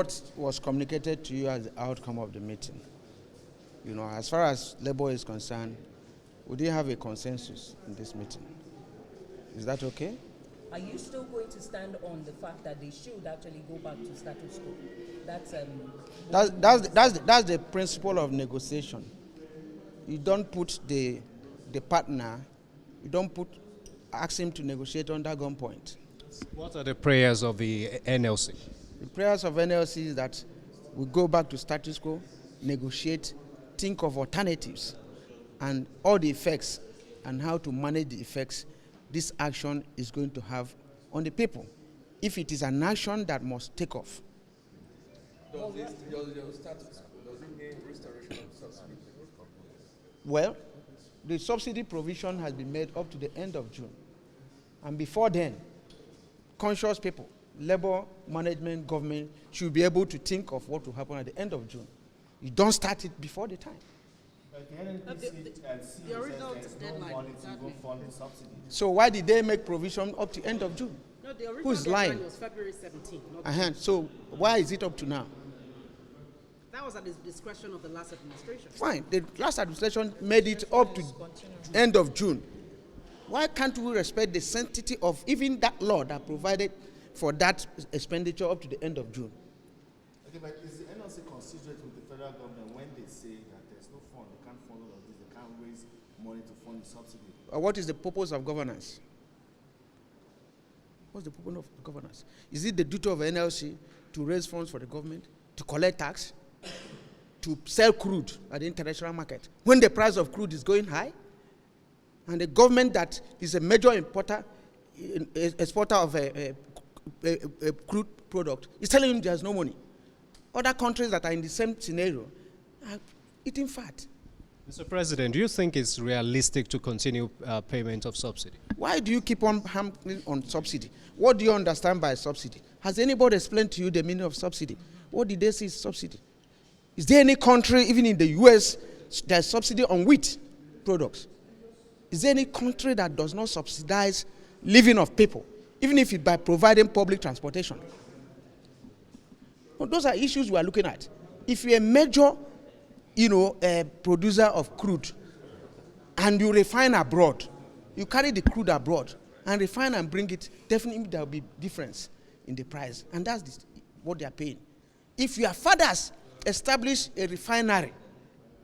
what was communicated to you as the outcome of the meeting. As far as Labour is concerned, we didn't have a consensus in this meeting. Is that okay? Are you still going to stand on the fact that they should actually go back to status quo? That's the principle of negotiation. You don't put the partner, ask him to negotiate under gunpoint. What are the prayers of the NLC? The prayers of NLC is that we go back to status quo, negotiate, think of alternatives, and all the effects and how to manage the effects this action is going to have on the people. If it is an action that must take off. Does it mean restoration of subsidy? Well, the subsidy provision has been made up to the end of June. And before then, conscious people, Labour, management, government should be able to think of what will happen at the end of June. You don't start it before the time. The original deadline. So why did they make provision up to end of June? No, the original Who's deadline lying? was February 17th. So why is it up to now? That was at the discretion of the last administration. Fine. The last administration made it up to end of June. Why can't we respect the sanctity of even that law that provided for that expenditure up to the end of June? Okay, but is the NLC considerate with the federal government when they say that there's no fund, they can't fund all of this, they can't raise money to fund the subsidy? What is the purpose of governance? What's the purpose of governance? Is it the duty of NLC to raise funds for the government, to collect tax, to sell crude at the international market when the price of crude is going high? And the government that is a major exporter of a crude product is telling him there's no money. Other countries that are in the same scenario are eating fat. Mr. President, do you think it's realistic to continue payment of subsidy? Why do you keep on hammering on subsidy? What do you understand by subsidy? Has anybody explained to you the meaning of subsidy? What did they say is subsidy? Is there any country, even in the US, there's subsidy on wheat products? Is there any country that does not subsidize living of people, even if it's by providing public transportation? Well, those are issues we are looking at. If you're a major, producer of crude, and you refine abroad, you carry the crude abroad and refine and bring it, definitely there will be difference in the price, and that's what they are paying. If your fathers establish a refinery,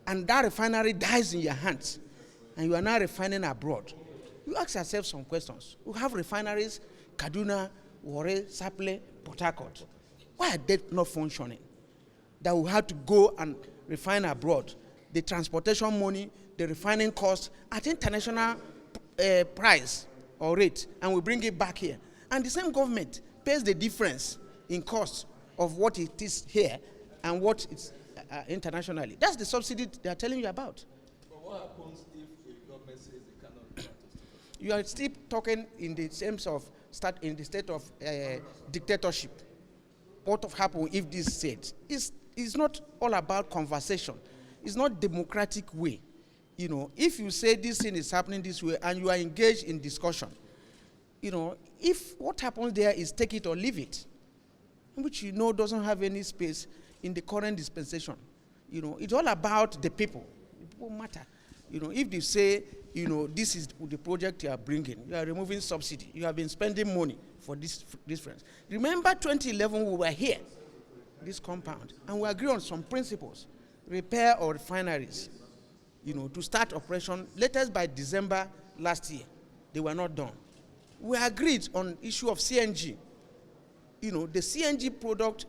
and that refinery dies in your hands, and you are now refining abroad, you ask yourself some questions. We have refineries, Kaduna, Warri, Sapele, Port Harcourt. Why are they not functioning? That we have to go and refine abroad. The transportation money, the refining cost at international price or rate, and we bring it back here. And the same government pays the difference in cost of what it is here and what it's internationally. That's the subsidy they are telling you about. But what happens if the government says they cannot return to status quo? You are still talking in the sense of in the state of dictatorship. What will happen if this is said? It's not all about conversation. It's not democratic way. If you say this thing is happening this way and you are engaged in discussion, if what happens there is take it or leave it, which doesn't have any space in the current dispensation. It's all about the people. The people matter. If they say, this is the project you are bringing, you are removing subsidy, you have been spending money for this difference. Remember 2011, we were here, this compound, and we agreed on some principles. Repair our refineries, to start operation latest by December last year. They were not done. We agreed on issue of CNG. The CNG product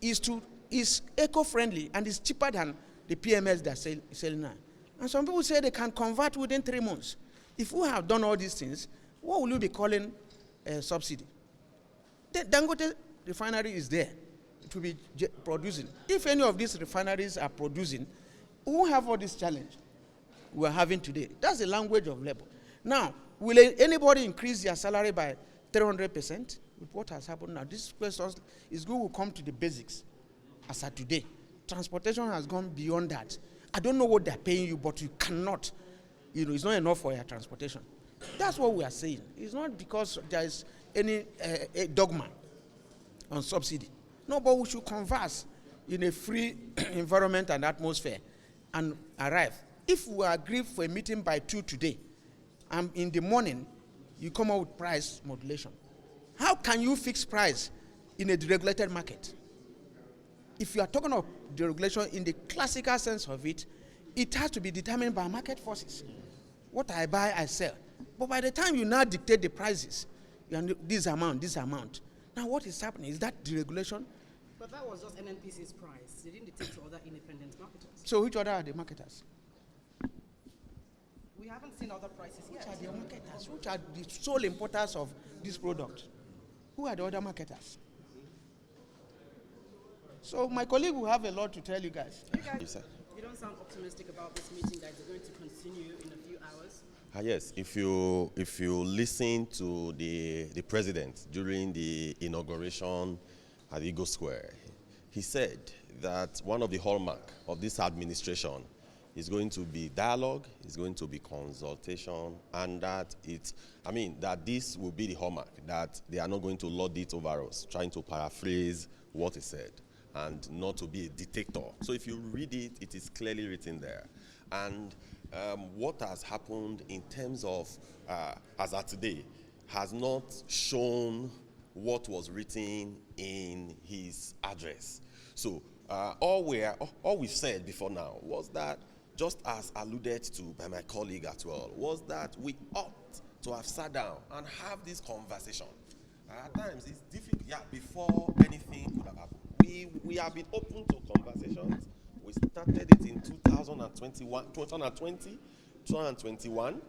is eco-friendly and is cheaper than the PMS they're selling now. And some people say they can convert within 3 months. If we have done all these things, what will you be calling subsidy? The Dangote refinery is there to be producing. If any of these refineries are producing, we won't have all this challenge we are having today. That's the language of labor. Now, will anybody increase their salary by 300% with what has happened now? This question is good. We'll come to the basics as of today. Transportation has gone beyond that. I don't know what they're paying you, but you cannot, it's not enough for your transportation. That's what we are saying. It's not because there is any dogma on subsidy. No, but we should converse in a free environment and atmosphere and arrive. If we agree for a meeting by 2 today, and in the morning, you come out with price modulation, how can you fix price in a deregulated market? If you are talking of deregulation in the classical sense of it, it has to be determined by market forces. What I buy, I sell. But by the time you now dictate the prices, this amount. Now what is happening? Is that deregulation? But that was just NNPC's price. They didn't dictate to other independent marketers. So which other are the marketers? We haven't seen other prices Which yet. are the marketers? Which are the sole importers of this product? Who are the other marketers? So my colleague will have a lot to tell you guys. You don't sound optimistic about this meeting that is going to continue in a few hours. Yes, if you listen to the president during the inauguration at Eagle Square, he said that one of the hallmark of this administration is going to be dialogue, is going to be consultation, and that that this will be the hallmark, that they are not going to lord it over us, trying to paraphrase what he said, and not to be a dictator. So if you read it, it is clearly written there. And what has happened in terms of, as of today, has not shown what was written in his address. So all we've said before now was that, just as alluded to by my colleague as well, was that we ought to have sat down and have this conversation. At times it's difficult, before anything could have happened. We have been open to conversations. We started it in 2021,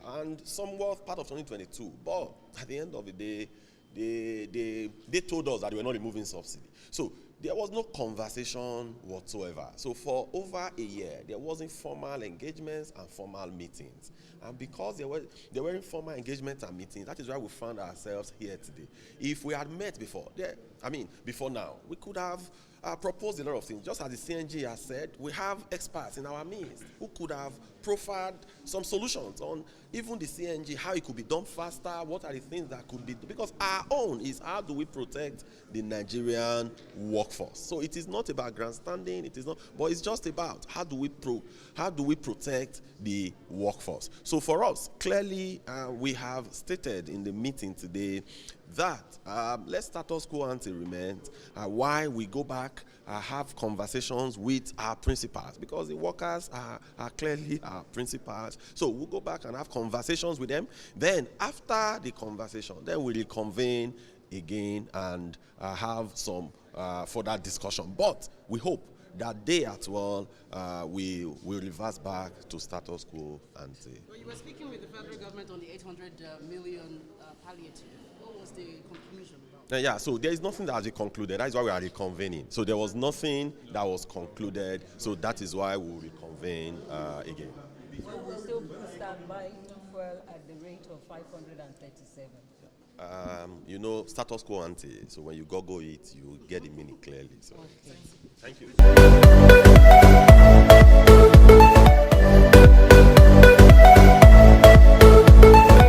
and somewhat part of 2022. But at the end of the day, they told us that they were not removing subsidy. So there was no conversation whatsoever. So for over a year, there wasn't formal engagements and formal meetings. And because there were informal engagements and meetings, that is why we found ourselves here today. If we had met before now, we could have proposed a lot of things. Just as the CNG has said, we have experts in our midst who could have profiled some solutions on even the CNG, how it could be done faster, what are the things that could be done. Because our own is, how do we protect the Nigerian workforce? So it is not about grandstanding, it is not, but it's just about how do we protect the workforce. So for us, clearly, we have stated in the meeting today that let's status quo ante remain, why we go back, have conversations with our principals, because the workers are clearly our principals. So we'll go back and have conversations with them. Then after the conversation, then we'll reconvene again and have some further discussion. But we hope that they as well will reverse back to status quo ante. Well, you were speaking with the federal government on the 800 million palliative. What was the conclusion about? So there is nothing that has been concluded. That is why we are reconvening. So there was nothing that was concluded. So that is why we will reconvene again. So we'll still stand by fuel at the rate of 537. Status quo ante. So when you Google it, you get the meaning clearly. So Okay. thank you.